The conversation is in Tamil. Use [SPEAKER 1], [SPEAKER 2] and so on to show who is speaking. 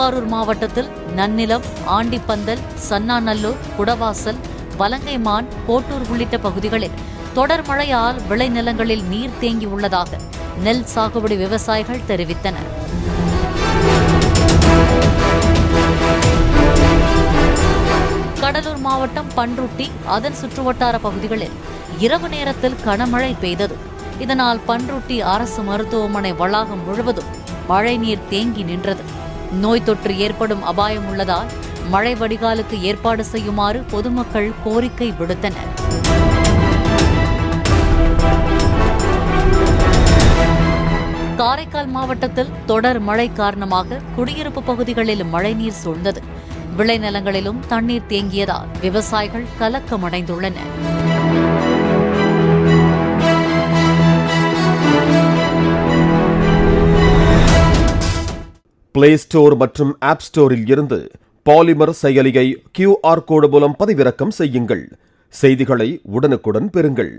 [SPEAKER 1] திருவாரூர் மாவட்டத்தில் நன்னிலம், ஆண்டிப்பந்தல், சன்னாநல்லூர், குடவாசல், வலங்கைமான், கோட்டூர் உள்ளிட்ட பகுதிகளில் தொடர் மழையால் விளைநிலங்களில் நீர் தேங்கியுள்ளதாக நெல் சாகுபடி விவசாயிகள் தெரிவித்தனர். கடலூர் மாவட்டம் பன்ருட்டி, அதன் சுற்றுவட்டார பகுதிகளில் இரவு நேரத்தில் கனமழை பெய்தது. இதனால் பன்ருட்டி அரசு மருத்துவமனை வளாகம் முழுவதும் மழைநீர் தேங்கி நின்றது. நோய் தொற்று ஏற்படும் அபாயம் உள்ளதால் மழை வடிகாலுக்கு ஏற்பாடு செய்யுமாறு பொதுமக்கள் கோரிக்கை விடுத்தனர். காரைக்கால் மாவட்டத்தில் தொடர் மழை காரணமாக குடியிருப்பு பகுதிகளில் மழைநீர் சூழ்ந்தது. விளைநிலங்களிலும் தண்ணீர் தேங்கியதால் விவசாயிகள் கலக்கமடைந்துள்ளனர்.
[SPEAKER 2] பிளே ஸ்டோர் மற்றும் ஆப் ஸ்டோரில் இருந்து பாலிமர் செயலியை QR கோடு மூலம் பதிவிறக்கம் செய்யுங்கள். செய்திகளை உடனுக்குடன் பெறுங்கள்.